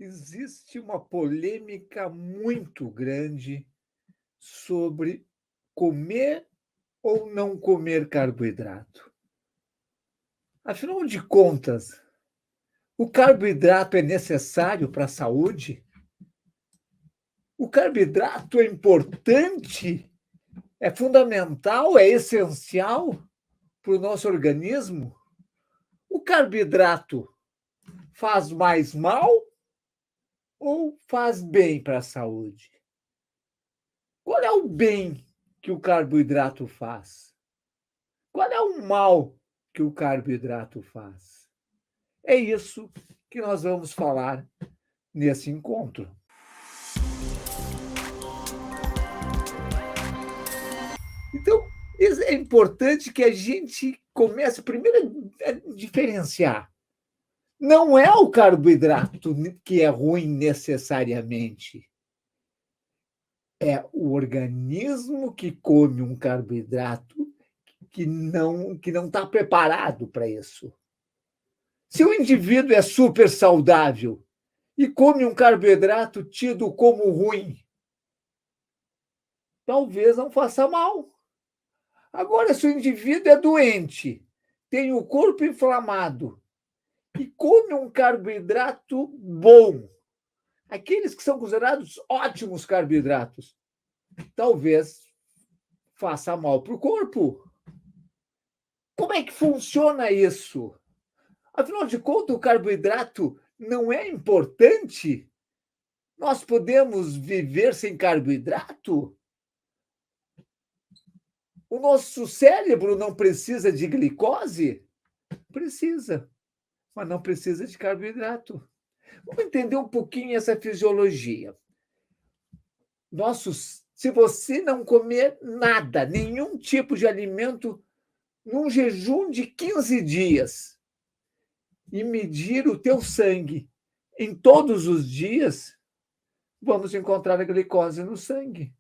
Existe uma polêmica muito grande sobre comer ou não comer carboidrato. Afinal de contas, o carboidrato é necessário para a saúde? O carboidrato é importante? É fundamental? É essencial para o nosso organismo? O carboidrato faz mais mal ou faz bem para a saúde? Qual é o bem que o carboidrato faz? Qual é o mal que o carboidrato faz? É isso que nós vamos falar nesse encontro. Então, é importante que a gente comece primeiro a diferenciar. Não é o carboidrato que é ruim necessariamente. É o organismo que come um carboidrato que não está preparado para isso. Se o indivíduo é super saudável e come um carboidrato tido como ruim, talvez não faça mal. Agora, se o indivíduo é doente, tem o corpo inflamado e come um carboidrato bom, aqueles que são considerados ótimos carboidratos, talvez faça mal para o corpo. Como é que funciona isso? Afinal de contas, o carboidrato não é importante? Nós podemos viver sem carboidrato? O nosso cérebro não precisa de glicose? Precisa, mas não precisa de carboidrato. Vamos entender um pouquinho essa fisiologia. Se você não comer nada, nenhum tipo de alimento, num jejum de 15 dias, e medir o teu sangue em todos os dias, vamos encontrar a glicose no sangue.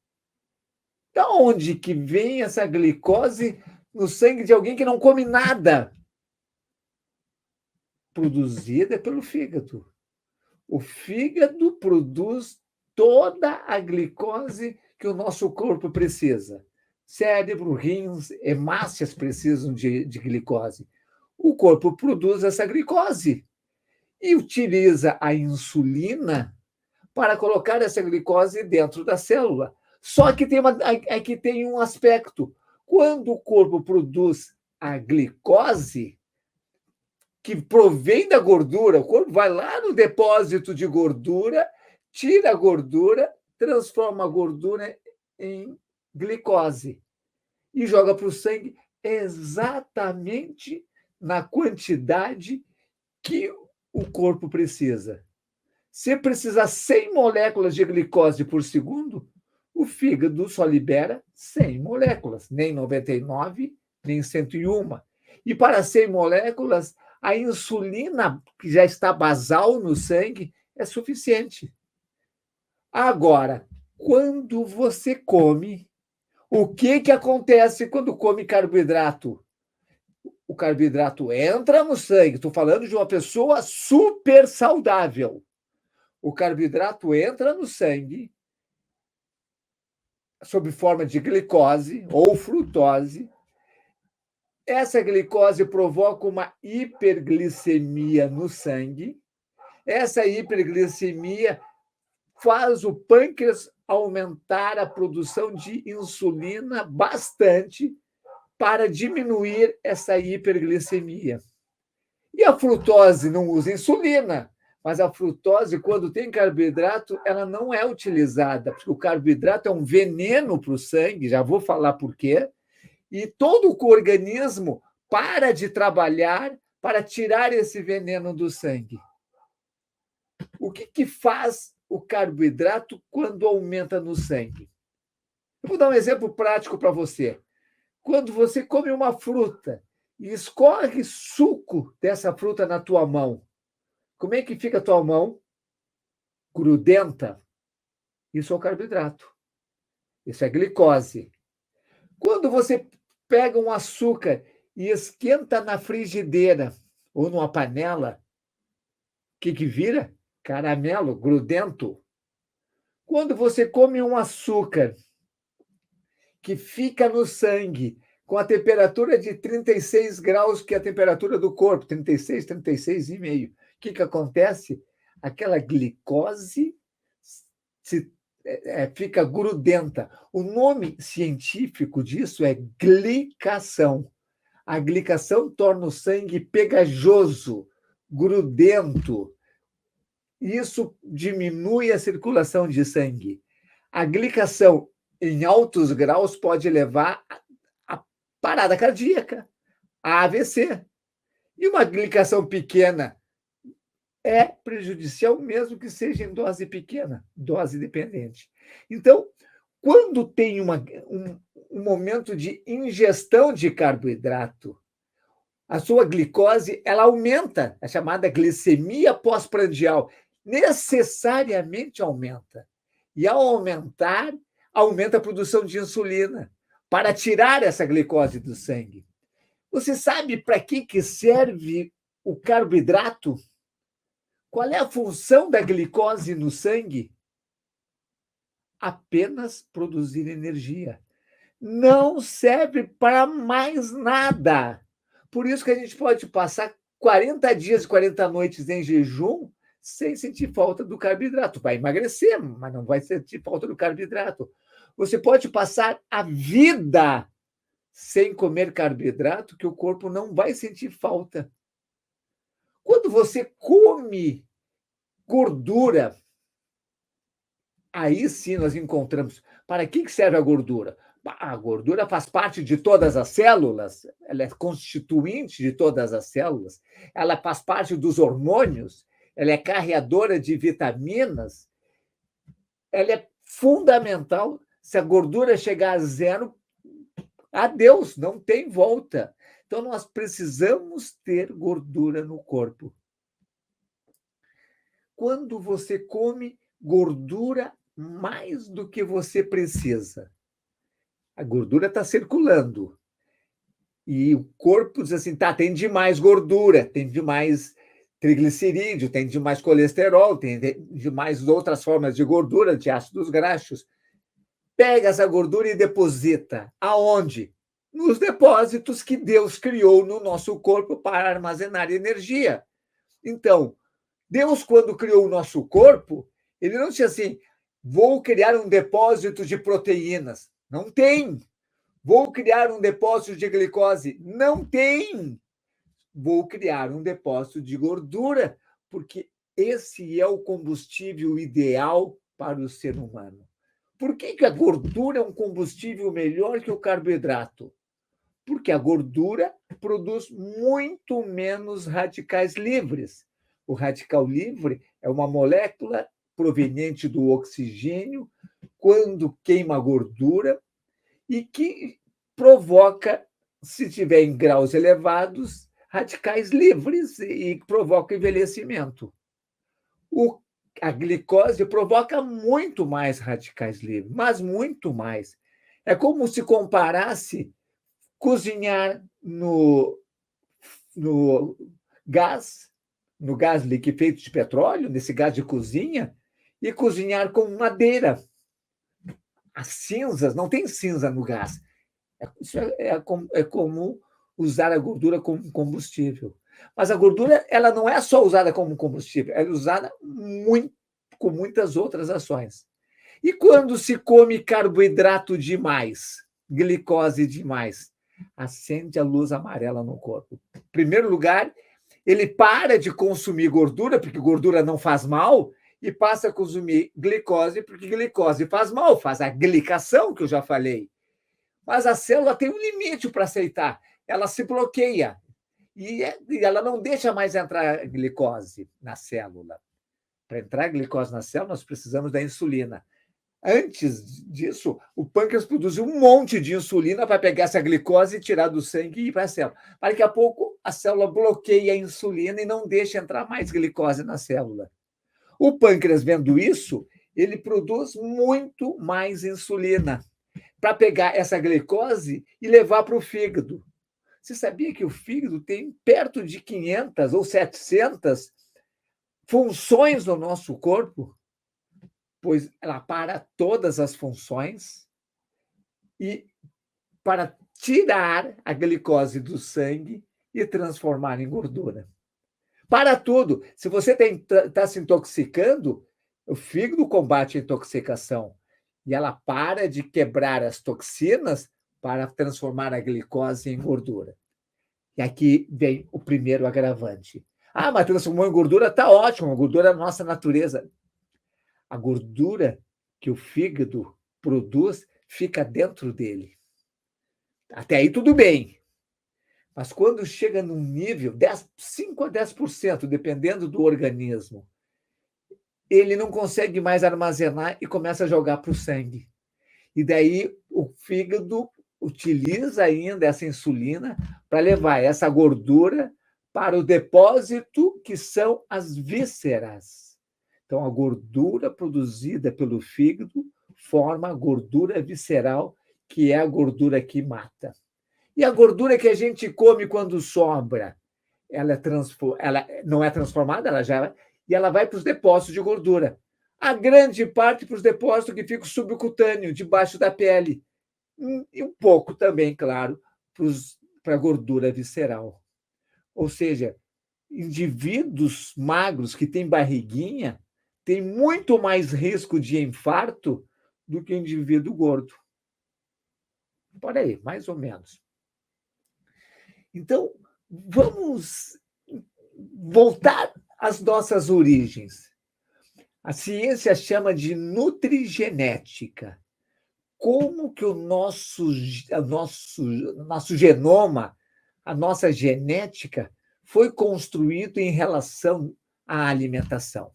Da onde que vem essa glicose no sangue de alguém que não come nada? Produzida pelo fígado. O fígado produz toda a glicose que o nosso corpo precisa. Cérebro, rins, hemácias precisam de glicose. O corpo produz essa glicose e utiliza a insulina para colocar essa glicose dentro da célula. Só que aqui tem um aspecto. Quando o corpo produz a glicose, que provém da gordura, o corpo vai lá no depósito de gordura, tira a gordura, transforma a gordura em glicose e joga para o sangue exatamente na quantidade que o corpo precisa. Se precisar 100 moléculas de glicose por segundo, o fígado só libera 100 moléculas, nem 99, nem 101. E para 100 moléculas, a insulina, que já está basal no sangue, é suficiente. Agora, quando você come, o que acontece quando come carboidrato? O carboidrato entra no sangue. Estou falando de uma pessoa super saudável. O carboidrato entra no sangue sob forma de glicose ou frutose. Essa glicose provoca uma hiperglicemia no sangue. Essa hiperglicemia faz o pâncreas aumentar a produção de insulina bastante para diminuir essa hiperglicemia. E a frutose não usa insulina, mas a frutose, quando tem carboidrato, ela não é utilizada, porque o carboidrato é um veneno para o sangue, já vou falar por quê, e todo o organismo para de trabalhar para tirar esse veneno do sangue. O que faz o carboidrato quando aumenta no sangue? Eu vou dar um exemplo prático para você. Quando você come uma fruta e escorre suco dessa fruta na tua mão, como é que fica a tua mão? Grudenta. Isso é o carboidrato. Isso é glicose. Quando você pega um açúcar e esquenta na frigideira ou numa panela, o que vira? caramelo, grudento. Quando você come um açúcar que fica no sangue com a temperatura de 36 graus, que é a temperatura do corpo, 36, 36,5. O que acontece? Aquela glicose fica grudenta. O nome científico disso é glicação. A glicação torna o sangue pegajoso, grudento. Isso diminui a circulação de sangue. A glicação em altos graus pode levar a parada cardíaca, a AVC. E uma glicação pequena é prejudicial, mesmo que seja em dose pequena, dose dependente. Então, quando tem um momento de ingestão de carboidrato, a sua glicose ela aumenta, a chamada glicemia pós-prandial, necessariamente aumenta. E ao aumentar, aumenta a produção de insulina para tirar essa glicose do sangue. Você sabe para que serve o carboidrato? Qual é a função da glicose no sangue? Apenas produzir energia. Não serve para mais nada. Por isso que a gente pode passar 40 dias e 40 noites em jejum sem sentir falta do carboidrato. Vai emagrecer, mas não vai sentir falta do carboidrato. Você pode passar a vida sem comer carboidrato, que o corpo não vai sentir falta. Quando você come gordura, aí sim nós encontramos. Para que serve a gordura? A gordura faz parte de todas as células, ela é constituinte de todas as células, ela faz parte dos hormônios, ela é carreadora de vitaminas, ela é fundamental. Se a gordura chegar a zero, adeus, não tem volta. Então, nós precisamos ter gordura no corpo. Quando você come gordura mais do que você precisa, a gordura está circulando. E o corpo diz assim, tá, tem demais gordura, tem demais triglicerídeo, tem demais colesterol, tem demais outras formas de gordura, de ácidos graxos. Pega essa gordura e deposita. Aonde? Nos depósitos que Deus criou no nosso corpo para armazenar energia. Então, Deus, quando criou o nosso corpo, ele não disse assim, vou criar um depósito de proteínas. Não tem. Vou criar um depósito de glicose. Não tem. Vou criar um depósito de gordura, porque esse é o combustível ideal para o ser humano. Por que a gordura é um combustível melhor que o carboidrato? Porque a gordura produz muito menos radicais livres. O radical livre é uma molécula proveniente do oxigênio, quando queima a gordura, e que provoca, se tiver em graus elevados, radicais livres e provoca envelhecimento. A glicose provoca muito mais radicais livres, mas muito mais. É como se comparasse cozinhar no gás liquefeito de petróleo, nesse gás de cozinha, e cozinhar com madeira. As cinzas, não tem cinza no gás. Isso é como usar a gordura como combustível. Mas a gordura ela não é só usada como combustível, ela é usada com muitas outras ações. E quando se come carboidrato demais, glicose demais, acende a luz amarela no corpo. Em primeiro lugar, ele para de consumir gordura, porque gordura não faz mal, e passa a consumir glicose, porque glicose faz mal, faz a glicação, que eu já falei. Mas a célula tem um limite para aceitar, ela se bloqueia, e ela não deixa mais entrar glicose na célula. Para entrar glicose na célula, nós precisamos da insulina. Antes disso, o pâncreas produz um monte de insulina para pegar essa glicose e tirar do sangue e ir para a célula. Mas daqui a pouco, a célula bloqueia a insulina e não deixa entrar mais glicose na célula. O pâncreas, vendo isso, ele produz muito mais insulina para pegar essa glicose e levar para o fígado. Você sabia que o fígado tem perto de 500 ou 700 funções no nosso corpo, pois ela para todas as funções e para tirar a glicose do sangue e transformar em gordura. Para tudo. Se você está se intoxicando, o fígado combate a intoxicação e ela para de quebrar as toxinas para transformar a glicose em gordura. E aqui vem o primeiro agravante. Ah, mas transformou em gordura, está ótimo, a gordura é a nossa natureza. A gordura que o fígado produz fica dentro dele. Até aí tudo bem. Mas quando chega num nível 5 a 10%, dependendo do organismo, ele não consegue mais armazenar e começa a jogar para o sangue. E daí o fígado utiliza ainda essa insulina para levar essa gordura para o depósito, que são as vísceras. Então, a gordura produzida pelo fígado forma a gordura visceral, que é a gordura que mata. E a gordura que a gente come quando sobra, ela não é transformada, e ela vai para os depósitos de gordura. A grande parte para os depósitos que ficam subcutâneo, debaixo da pele. E um pouco também, claro, para a gordura visceral. Ou seja, indivíduos magros que têm barriguinha têm muito mais risco de infarto do que o indivíduo gordo. Por aí, mais ou menos. Então, vamos voltar às nossas origens. A ciência chama de nutrigenética. Como que o nosso genoma, a nossa genética, foi construído em relação à alimentação?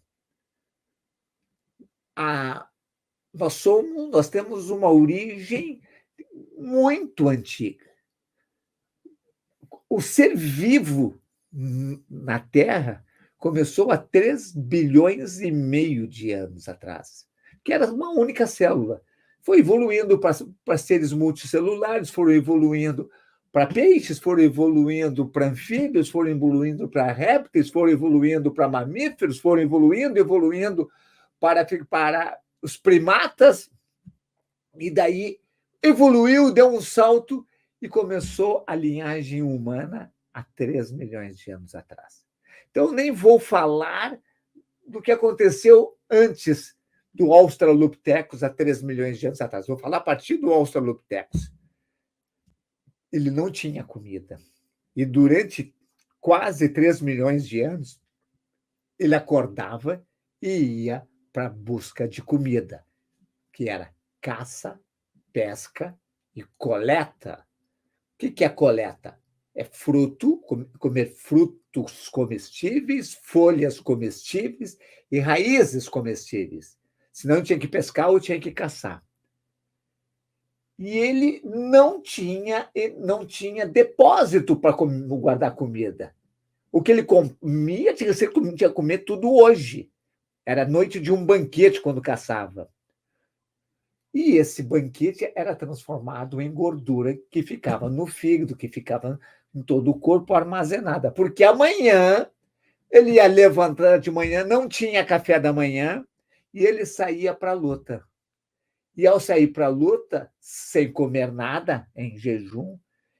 Nós temos uma origem muito antiga. O ser vivo na Terra começou há 3 bilhões e meio de anos atrás, que era uma única célula. Foi evoluindo para seres multicelulares, foram evoluindo para peixes, foram evoluindo para anfíbios, foram evoluindo para répteis, foram evoluindo para mamíferos, foram evoluindo para os primatas, e daí evoluiu, deu um salto e começou a linhagem humana há 3 milhões de anos atrás. Então, nem vou falar do que aconteceu antes do Australopithecus há 3 milhões de anos atrás. Vou falar a partir do Australopithecus. Ele não tinha comida. E durante quase 3 milhões de anos, ele acordava e ia para a busca de comida, que era caça, pesca e coleta. O que é coleta? É fruto, comer frutos comestíveis, folhas comestíveis e raízes comestíveis. Senão tinha que pescar ou tinha que caçar. E ele não tinha depósito para guardar comida. O que ele comia tinha que comer tudo hoje. Era noite de um banquete quando caçava. E esse banquete era transformado em gordura que ficava no fígado, que ficava em todo o corpo armazenada. Porque amanhã ele ia levantar de manhã, não tinha café da manhã, e ele saía para a luta. E ao sair para a luta, sem comer nada, em jejum,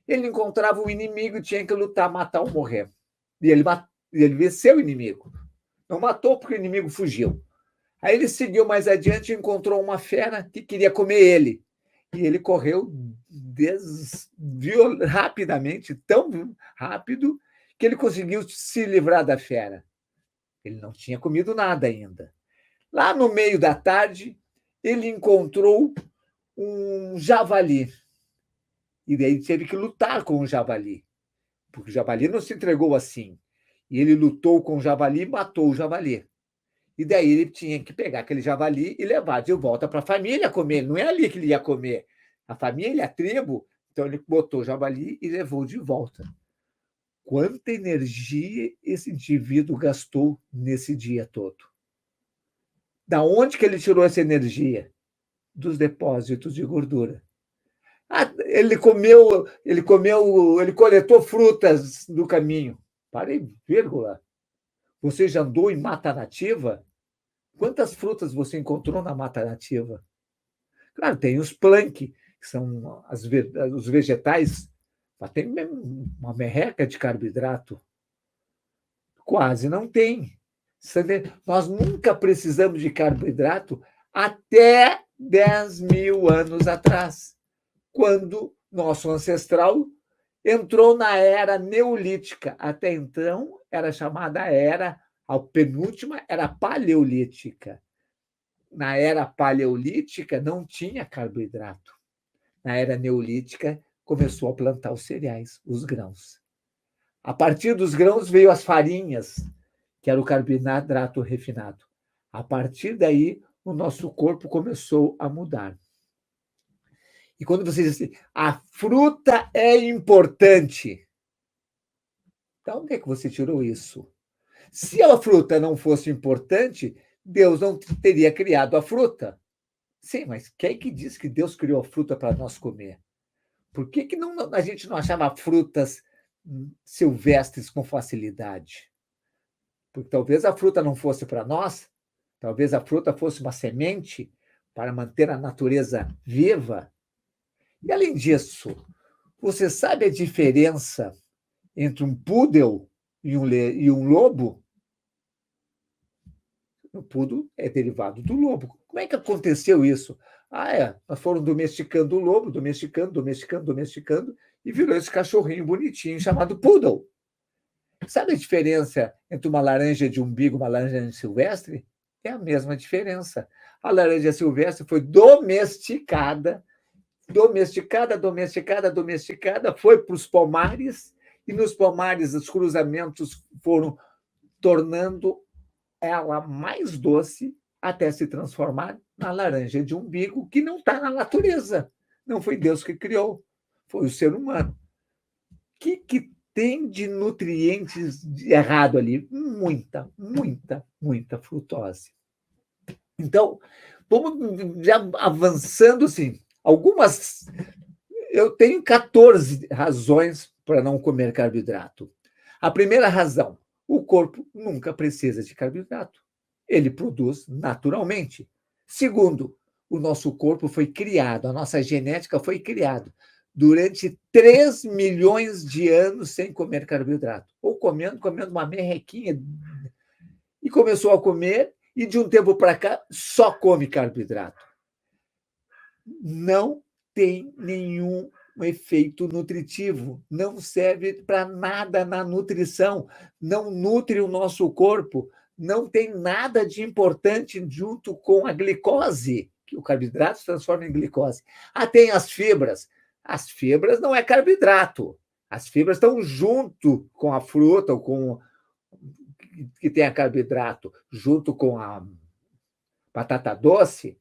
ele encontrava o inimigo e tinha que lutar, matar ou morrer. E ele venceu o inimigo. Não matou porque o inimigo fugiu. Aí ele seguiu mais adiante e encontrou uma fera que queria comer ele. E ele correu rapidamente, tão rápido, que ele conseguiu se livrar da fera. Ele não tinha comido nada ainda. Lá no meio da tarde, ele encontrou um javali. E daí teve que lutar com o javali, porque o javali não se entregou assim. E ele lutou com o javali e matou o javali. E daí ele tinha que pegar aquele javali e levar de volta para a família comer. Não é ali que ele ia comer. A família, a tribo. Então ele botou o javali e levou de volta. Quanta energia esse indivíduo gastou nesse dia todo? Da onde que ele tirou essa energia? Dos depósitos de gordura. Ele coletou frutas no caminho. Parei, vírgula. Você já andou em mata nativa? Quantas frutas você encontrou na mata nativa? Claro, tem os plank, que são os vegetais, mas tem uma merreca de carboidrato. Quase não tem. Nós nunca precisamos de carboidrato até 10 mil anos atrás, quando nosso ancestral entrou na era neolítica. Até então, era chamada a penúltima era paleolítica. Na era paleolítica, não tinha carboidrato. Na era neolítica, começou a plantar os cereais, os grãos. A partir dos grãos veio as farinhas, que era o carboidrato refinado. A partir daí, o nosso corpo começou a mudar. E quando você diz assim, a fruta é importante, de onde é que você tirou isso? Se a fruta não fosse importante, Deus não teria criado a fruta. Sim, mas quem é que diz que Deus criou a fruta para nós comer? Por que a gente não achava frutas silvestres com facilidade? Porque talvez a fruta não fosse para nós, talvez a fruta fosse uma semente para manter a natureza viva. E, além disso, você sabe a diferença entre um poodle e um lobo? O poodle é derivado do lobo. Como é que aconteceu isso? Nós foram domesticando o lobo, domesticando, e virou esse cachorrinho bonitinho chamado poodle. Sabe a diferença entre uma laranja de umbigo e uma laranja silvestre? É a mesma diferença. A laranja silvestre foi domesticada, foi para os pomares, e nos pomares os cruzamentos foram tornando ela mais doce até se transformar na laranja de umbigo, que não está na natureza. Não foi Deus que criou, foi o ser humano. O que tem de nutrientes de errado ali? Muita frutose. Então, vamos já avançando, assim, algumas... Eu tenho 14 razões para não comer carboidrato. A primeira razão, o corpo nunca precisa de carboidrato. Ele produz naturalmente. Segundo, o nosso corpo foi criado, a nossa genética foi criada durante 3 milhões de anos sem comer carboidrato. Ou comendo uma merrequinha. E começou a comer, e de um tempo para cá só come carboidrato. Não tem nenhum efeito nutritivo, não serve para nada na nutrição, não nutre o nosso corpo, não tem nada de importante junto com a glicose, que o carboidrato se transforma em glicose. Tem as fibras. As fibras não é carboidrato. As fibras estão junto com a fruta, ou com que tem a carboidrato, junto com a batata doce.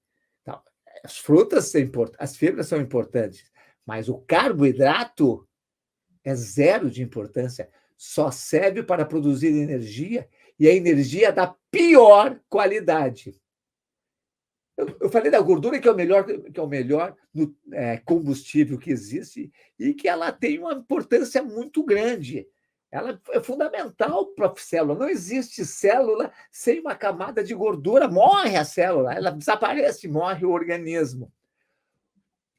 As frutas são importantes, as fibras são importantes, mas o carboidrato é zero de importância, só serve para produzir energia, e a energia da pior qualidade. Eu falei da gordura, que é o melhor combustível que existe, e que ela tem uma importância muito grande. Ela é fundamental para a célula. Não existe célula sem uma camada de gordura. Morre a célula, ela desaparece, morre o organismo.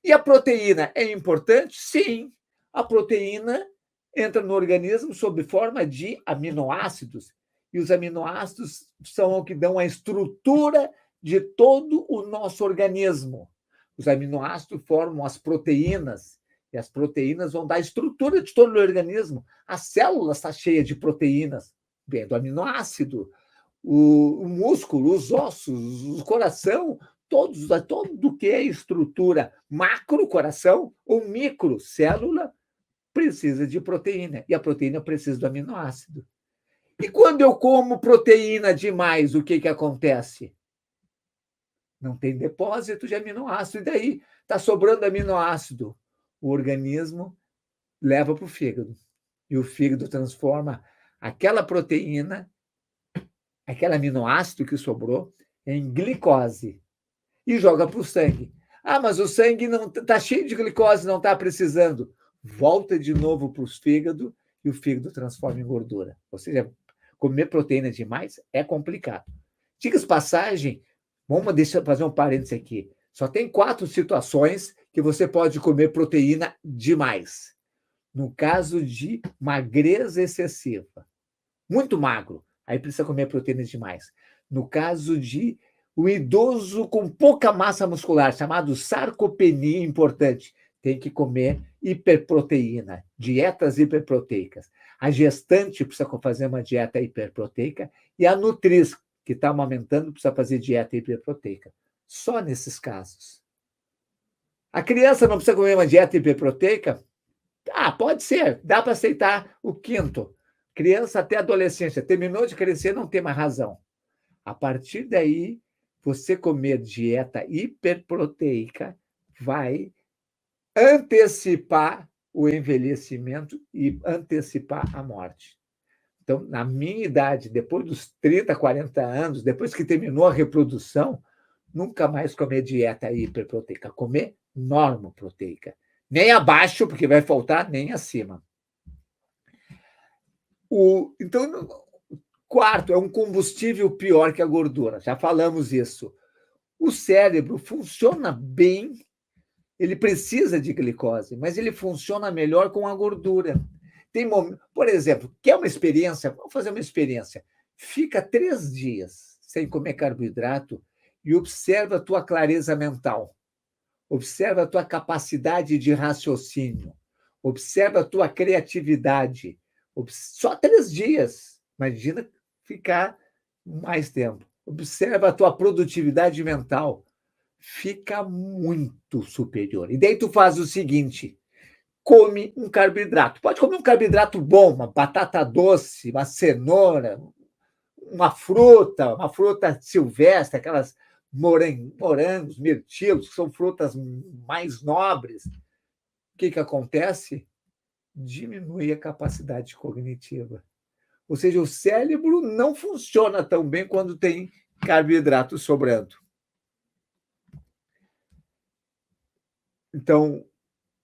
E a proteína é importante? Sim. A proteína entra no organismo sob forma de aminoácidos. E os aminoácidos são o que dão a estrutura de todo o nosso organismo. Os aminoácidos formam as proteínas. E as proteínas vão dar a estrutura de todo o organismo. A célula está cheia de proteínas, vem do aminoácido. O músculo, os ossos, o coração, tudo que é estrutura macro, coração, ou micro, célula, precisa de proteína. E a proteína precisa do aminoácido. E quando eu como proteína demais, o que acontece? Não tem depósito de aminoácido. E daí? Está sobrando aminoácido. O organismo leva para o fígado. E o fígado transforma aquela proteína, aquele aminoácido que sobrou, em glicose e joga para o sangue. Mas o sangue não está cheio de glicose, não está precisando. Volta de novo para o fígado e o fígado transforma em gordura. Ou seja, Comer proteína demais é complicado. Diga de passagem, deixa eu fazer um parênteses aqui. Só tem 4 situações que você pode comer proteína demais. No caso de magreza excessiva, muito magro, aí precisa comer proteína demais. No caso de um idoso com pouca massa muscular, chamado sarcopenia importante, tem que comer hiperproteína, dietas hiperproteicas. A gestante precisa fazer uma dieta hiperproteica e a nutriz, que está amamentando, precisa fazer dieta hiperproteica. Só nesses casos. A criança não precisa comer uma dieta hiperproteica? Pode ser, dá para aceitar o quinto. Criança até adolescência, terminou de crescer, não tem mais razão. A partir daí, você comer dieta hiperproteica vai antecipar o envelhecimento e antecipar a morte. Então, na minha idade, depois dos 30, 40 anos, depois que terminou a reprodução, nunca mais comer dieta hiperproteica, comer normoproteica. Nem abaixo, porque vai faltar, nem acima. Então, quarto, é um combustível pior que a gordura. Já falamos isso. O cérebro funciona bem, ele precisa de glicose, mas ele funciona melhor com a gordura. Por exemplo, quer uma experiência? Vamos fazer uma experiência. Fica 3 dias sem comer carboidrato e observa a tua clareza mental. Observa a tua capacidade de raciocínio. Observa a tua criatividade. Só 3 dias. Imagina ficar mais tempo. Observa a tua produtividade mental. Fica muito superior. E daí tu faz o seguinte: come um carboidrato. Pode comer um carboidrato bom, uma batata doce, uma cenoura, uma fruta silvestre, aquelas morangos, mirtilos, que são frutas mais nobres. O que acontece? Diminui a capacidade cognitiva. Ou seja, o cérebro não funciona tão bem quando tem carboidrato sobrando. Então,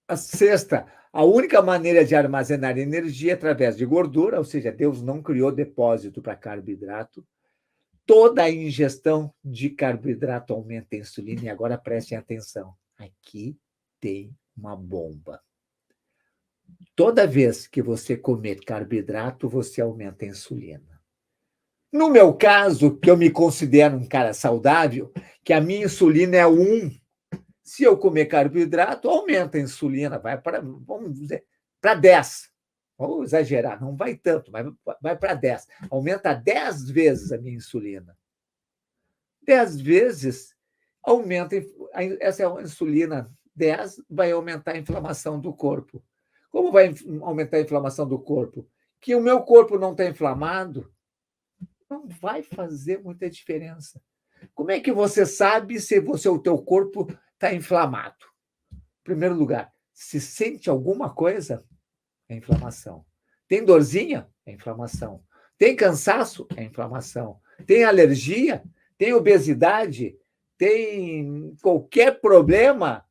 a sexta, a única maneira de armazenar energia é através de gordura, ou seja, Deus não criou depósito para carboidrato. Toda a ingestão de carboidrato aumenta a insulina. E agora prestem atenção. Aqui tem uma bomba. Toda vez que você comer carboidrato, você aumenta a insulina. No meu caso, que eu me considero um cara saudável, que a minha insulina é 1. Se eu comer carboidrato, aumenta a insulina, vai para, vamos dizer, para 10. Vamos exagerar, não vai tanto, mas vai para 10. Aumenta 10 vezes a minha insulina. 10 vezes aumenta essa insulina 10 vai aumentar a inflamação do corpo. Como vai aumentar a inflamação do corpo? Que o meu corpo não está inflamado, não vai fazer muita diferença. Como é que você sabe se o teu corpo está inflamado? Em primeiro lugar, se sente alguma coisa, é inflamação. Tem dorzinha? É inflamação. Tem cansaço? É inflamação. Tem alergia? Tem obesidade? Tem qualquer problema?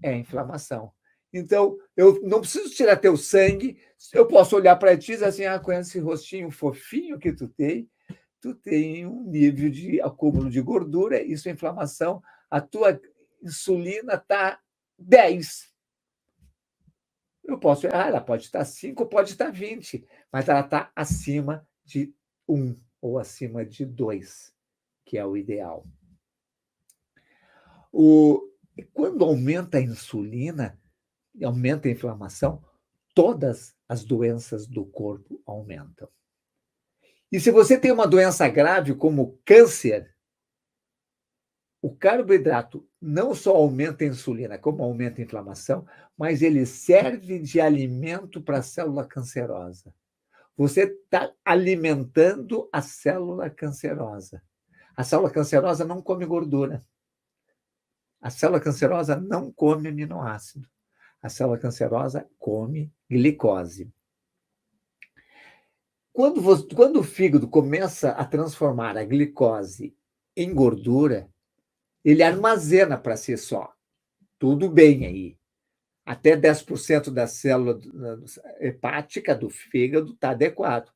É inflamação. Então, eu não preciso tirar teu sangue, eu posso olhar para ti e dizer assim, com esse rostinho fofinho que tu tem um nível de acúmulo de gordura, isso é inflamação, a tua insulina está 10. Eu posso errar, ela pode estar 5, pode estar 20, mas ela está acima de 1 ou acima de 2, que é o ideal. Quando aumenta a insulina, aumenta a inflamação, todas as doenças do corpo aumentam. E se você tem uma doença grave, como câncer, o carboidrato não só aumenta a insulina, como aumenta a inflamação, mas ele serve de alimento para a célula cancerosa. Você está alimentando a célula cancerosa. A célula cancerosa não come gordura. A célula cancerosa não come aminoácido. A célula cancerosa come glicose. Quando o fígado começa a transformar a glicose em gordura, ele armazena para si só. Tudo bem aí. Até 10% da célula hepática do fígado está adequado.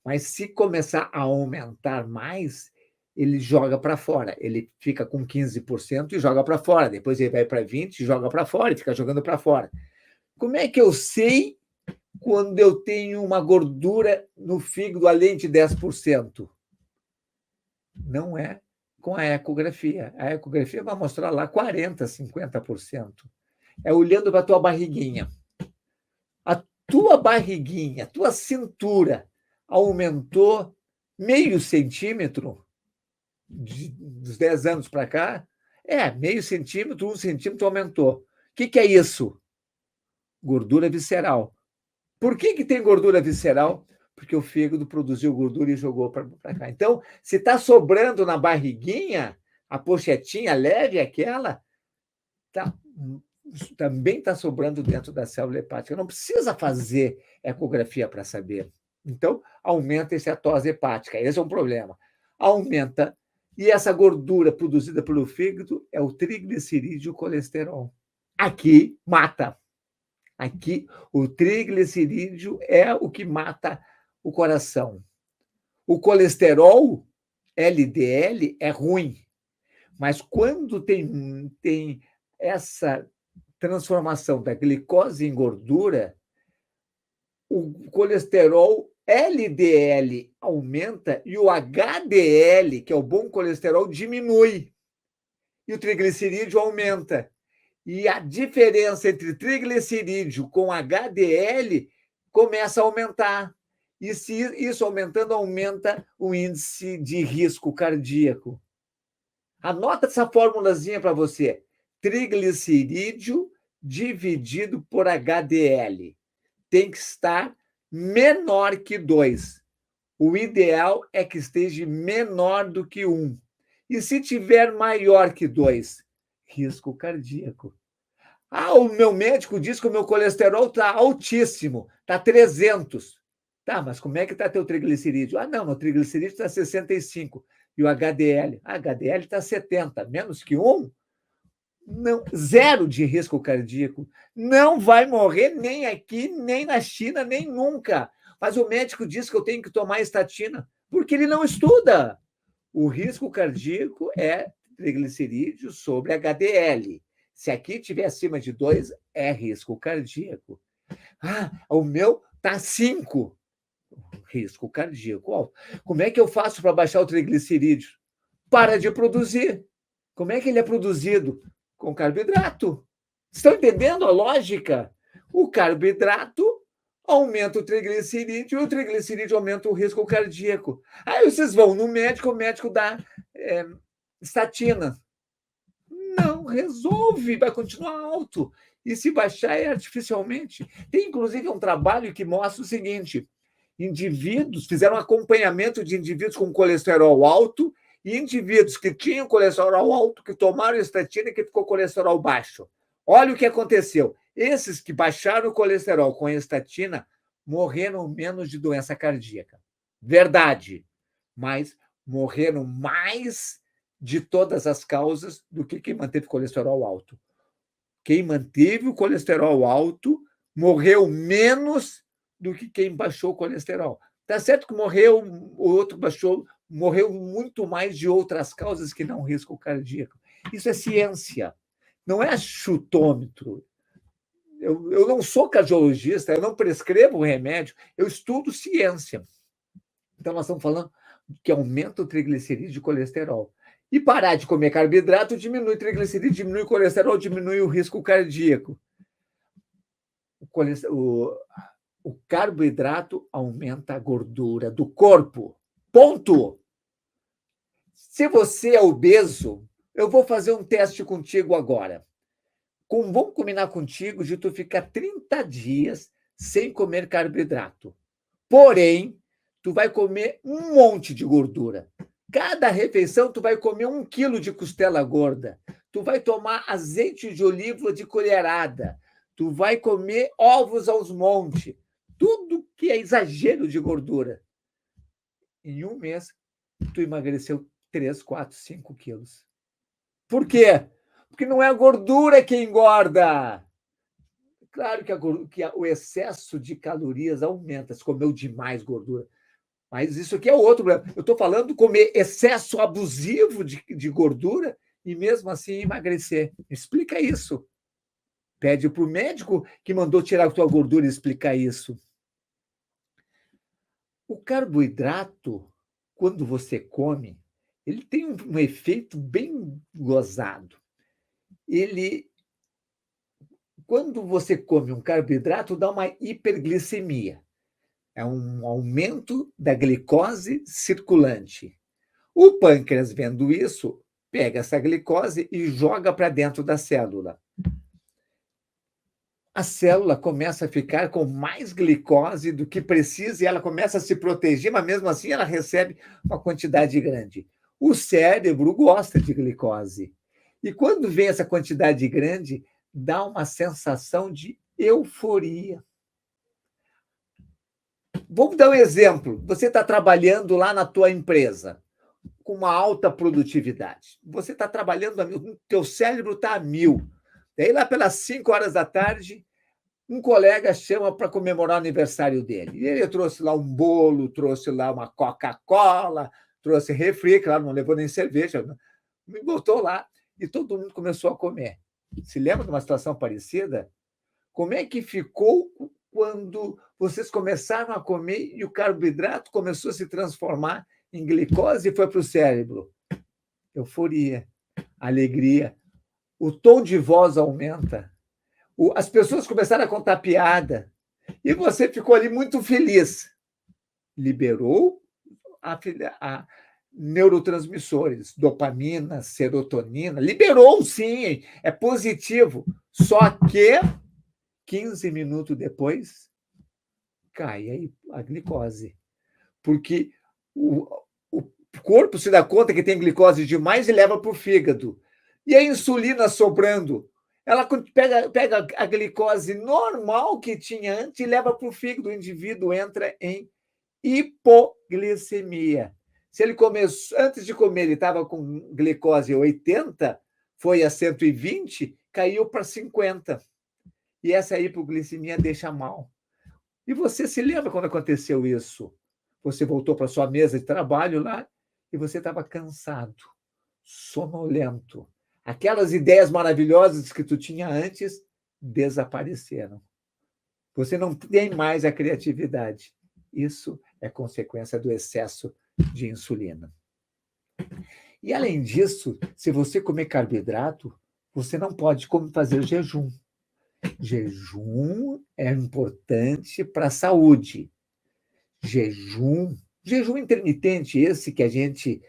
Mas se começar a aumentar mais, ele joga para fora. Ele fica com 15% e joga para fora. Depois ele vai para 20% e joga para fora, e fica jogando para fora. Como é que eu sei quando eu tenho uma gordura no fígado além de 10%? Não é com a ecografia. A ecografia vai mostrar lá 40%, 50%. É olhando para a tua barriguinha. A tua barriguinha, a tua cintura aumentou meio centímetro dos 10 anos para cá? Meio centímetro, 1 centímetro aumentou. O que é isso? Gordura visceral. Por que tem gordura visceral? Porque o fígado produziu gordura e jogou para cá. Então, se está sobrando na barriguinha, a pochetinha leve, aquela, também está sobrando dentro da célula hepática. Não precisa fazer ecografia para saber. Então, aumenta a esteatose hepática. Esse é um problema. Aumenta. E essa gordura produzida pelo fígado é o triglicerídeo e o colesterol. Aqui mata. Aqui, o triglicerídeo é o que mata o coração. O colesterol, LDL, é ruim. Mas quando tem essa transformação da glicose em gordura, o colesterol LDL aumenta e o HDL, que é o bom colesterol, diminui. E o triglicerídeo aumenta. E a diferença entre triglicerídeo com HDL começa a aumentar. E se isso aumentando, aumenta o índice de risco cardíaco. Anota essa formulazinha para você. Triglicerídeo dividido por HDL. Tem que estar menor que 2. O ideal é que esteja menor do que 1. E se tiver maior que 2, risco cardíaco. O meu médico diz que o meu colesterol está altíssimo, está 300. Tá, mas como é que está teu triglicerídeo? Não, meu triglicerídeo está 65. E o HDL? HDL está 70, menos que 1? Não, 0 de risco cardíaco. Não vai morrer nem aqui, nem na China, nem nunca. Mas o médico diz que eu tenho que tomar estatina, porque ele não estuda. O risco cardíaco é triglicerídeo sobre HDL. Se aqui tiver acima de 2, é risco cardíaco. O meu está 5. Risco cardíaco alto. Como é que eu faço para baixar o triglicerídeo? Para de produzir. Como é que ele é produzido? Com carboidrato. Estão entendendo a lógica? O carboidrato aumenta o triglicerídeo e o triglicerídeo aumenta o risco cardíaco. Aí vocês vão no médico, o médico dá estatina. Não resolve, vai continuar alto. E se baixar é artificialmente. Tem, inclusive, um trabalho que mostra o seguinte: indivíduos fizeram acompanhamento de indivíduos com colesterol alto e indivíduos que tinham colesterol alto, que tomaram estatina e que ficou colesterol baixo. Olha o que aconteceu. Esses que baixaram o colesterol com a estatina morreram menos de doença cardíaca. Verdade. Mas morreram mais de todas as causas do que quem manteve colesterol alto. Quem manteve o colesterol alto morreu menos do que quem baixou o colesterol. Tá certo que morreu, o outro baixou, morreu muito mais de outras causas que não risco cardíaco. Isso é ciência, não é chutômetro. Eu não sou cardiologista, eu não prescrevo remédio, eu estudo ciência. Então, nós estamos falando que aumenta o triglicerídeo e colesterol. E parar de comer carboidrato diminui o triglicerídeo, diminui o colesterol, diminui o risco cardíaco. O carboidrato aumenta a gordura do corpo. Ponto. Se você é obeso, eu vou fazer um teste contigo agora. Vamos combinar contigo de tu ficar 30 dias sem comer carboidrato. Porém, tu vai comer um monte de gordura. Cada refeição, tu vai comer 1 quilo de costela gorda. Tu vai tomar azeite de oliva de colherada. Tu vai comer ovos aos montes. Tudo que é exagero de gordura. Em 1 mês, tu emagreceu 3, 4, 5 quilos. Por quê? Porque não é a gordura que engorda. Claro que o excesso de calorias aumenta se comeu demais gordura. Mas isso aqui é outro problema. Eu estou falando comer excesso abusivo de gordura e mesmo assim emagrecer. Explica isso. Pede para o médico que mandou tirar a tua gordura explicar isso. O carboidrato, quando você come, ele tem um efeito bem gozado. Quando você come um carboidrato, dá uma hiperglicemia. É um aumento da glicose circulante. O pâncreas, vendo isso, pega essa glicose e joga para dentro da célula. A célula começa a ficar com mais glicose do que precisa e ela começa a se proteger, mas mesmo assim ela recebe uma quantidade grande. O cérebro gosta de glicose. E quando vem essa quantidade grande, dá uma sensação de euforia. Vamos dar um exemplo. Você está trabalhando lá na tua empresa com uma alta produtividade. Você está trabalhando a 1000, o teu cérebro está a 1000. Daí, lá pelas 5 horas da tarde, um colega chama para comemorar o aniversário dele. E ele trouxe lá um bolo, trouxe lá uma Coca-Cola, trouxe refri, claro, não levou nem cerveja, me botou lá e todo mundo começou a comer. Se lembra de uma situação parecida? Como é que ficou quando vocês começaram a comer e o carboidrato começou a se transformar em glicose e foi para o cérebro? Euforia, alegria. O tom de voz aumenta. As pessoas começaram a contar piada e você ficou ali muito feliz. Liberou a neurotransmissores, dopamina, serotonina. Liberou, sim, é positivo. Só que 15 minutos depois, cai a glicose. Porque o corpo se dá conta que tem glicose demais e leva para o fígado. E a insulina sobrando, ela pega a glicose normal que tinha antes e leva para o fígado. O indivíduo entra em hipoglicemia. Se ele começou, antes de comer, ele estava com glicose 80, foi a 120, caiu para 50. E essa hipoglicemia deixa mal. E você se lembra quando aconteceu isso? Você voltou para sua mesa de trabalho lá e você estava cansado, sonolento. Aquelas ideias maravilhosas que tu tinha antes desapareceram. Você não tem mais a criatividade. Isso é consequência do excesso de insulina. E, além disso, se você comer carboidrato, você não pode fazer jejum. Jejum é importante para a saúde. Jejum intermitente, esse que a gente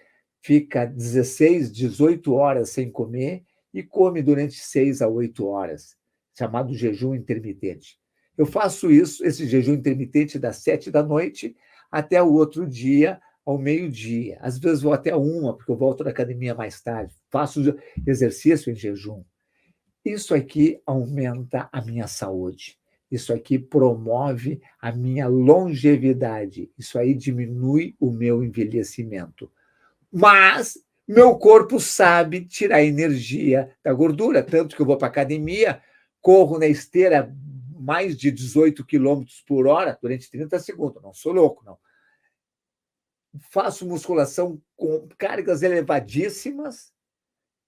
fica 16, 18 horas sem comer e come durante 6 a 8 horas, chamado jejum intermitente. Eu faço esse jejum intermitente das 7 da noite até o outro dia, ao meio-dia. Às vezes vou até 1, porque eu volto da academia mais tarde. Faço exercício em jejum. Isso aqui aumenta a minha saúde. Isso aqui promove a minha longevidade. Isso aí diminui o meu envelhecimento. Mas meu corpo sabe tirar energia da gordura, tanto que eu vou para a academia, corro na esteira mais de 18 quilômetros por hora durante 30 segundos. Não sou louco, não. Faço musculação com cargas elevadíssimas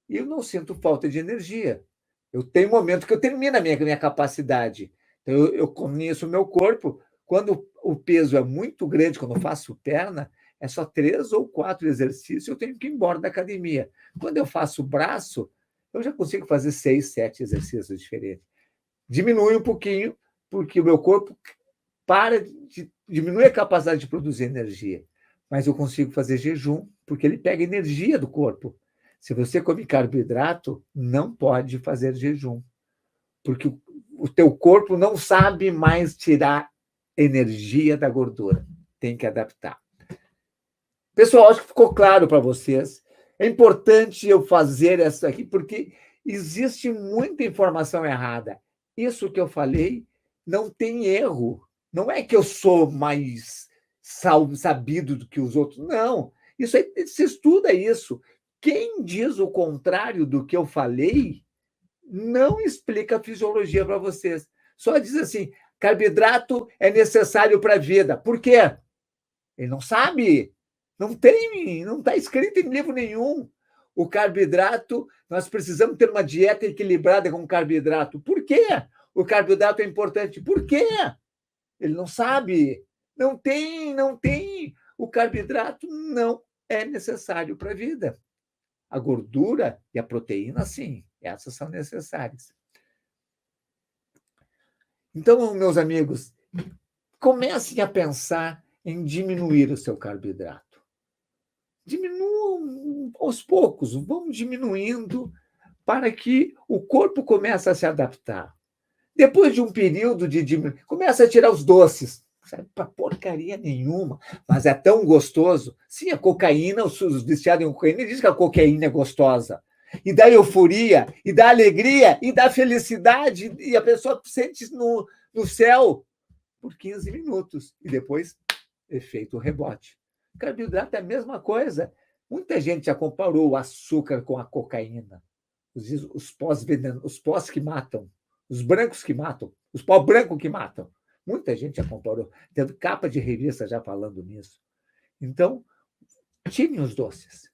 e eu não sinto falta de energia. Eu tenho um momento que eu termino a minha capacidade. Então, eu conheço o meu corpo. Quando o peso é muito grande, quando eu faço perna, é só 3 ou 4 exercícios, eu tenho que ir embora da academia. Quando eu faço braço, eu já consigo fazer 6, 7 exercícios diferentes. Diminui um pouquinho, porque o meu corpo diminui a capacidade de produzir energia. Mas eu consigo fazer jejum, porque ele pega energia do corpo. Se você come carboidrato, não pode fazer jejum, porque o teu corpo não sabe mais tirar energia da gordura. Tem que adaptar. Pessoal, acho que ficou claro para vocês. É importante eu fazer isso aqui, porque existe muita informação errada. Isso que eu falei não tem erro. Não é que eu sou mais sabido do que os outros. Não. Isso aí, se estuda isso. Quem diz o contrário do que eu falei não explica a fisiologia para vocês. Só diz assim: carboidrato é necessário para a vida. Por quê? Ele não sabe. Não tem, não está escrito em livro nenhum. O carboidrato, nós precisamos ter uma dieta equilibrada com carboidrato. Por quê? O carboidrato é importante. Por quê? Ele não sabe. Não tem, não tem. O carboidrato não é necessário para a vida. A gordura e a proteína, sim, essas são necessárias. Então, meus amigos, comecem a pensar em diminuir o seu carboidrato. Diminuam aos poucos, vamos diminuindo para que o corpo comece a se adaptar. Depois de um período de diminuir, começa a tirar os doces. Sabe, para porcaria nenhuma, mas é tão gostoso. Sim, a cocaína, os viciados em cocaína dizem que a cocaína é gostosa. E dá euforia, e dá alegria, e dá felicidade, e a pessoa sente no céu por 15 minutos. E depois, efeito rebote. Carboidrato é a mesma coisa. Muita gente já comparou o açúcar com a cocaína. Os pós que matam, os brancos que matam, os pó branco que matam. Muita gente já comparou. Teve capa de revista já falando nisso. Então, tirem os doces.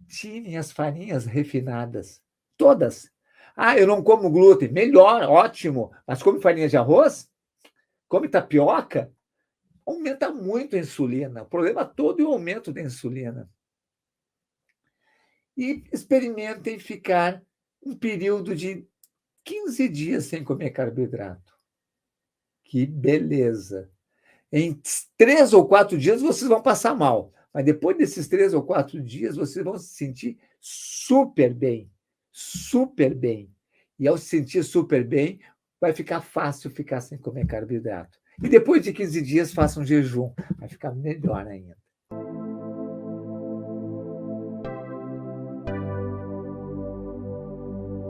Tirem as farinhas refinadas. Todas. Ah, eu não como glúten. Melhor, ótimo. Mas come farinha de arroz? Come tapioca? Aumenta muito a insulina. O problema todo é o aumento da insulina. E experimentem ficar um período de 15 dias sem comer carboidrato. Que beleza! Em 3 ou 4 dias vocês vão passar mal, mas depois desses 3 ou 4 dias vocês vão se sentir super bem, super bem. E ao se sentir super bem, vai ficar fácil ficar sem comer carboidrato. E depois de 15 dias, façam jejum, vai ficar melhor ainda.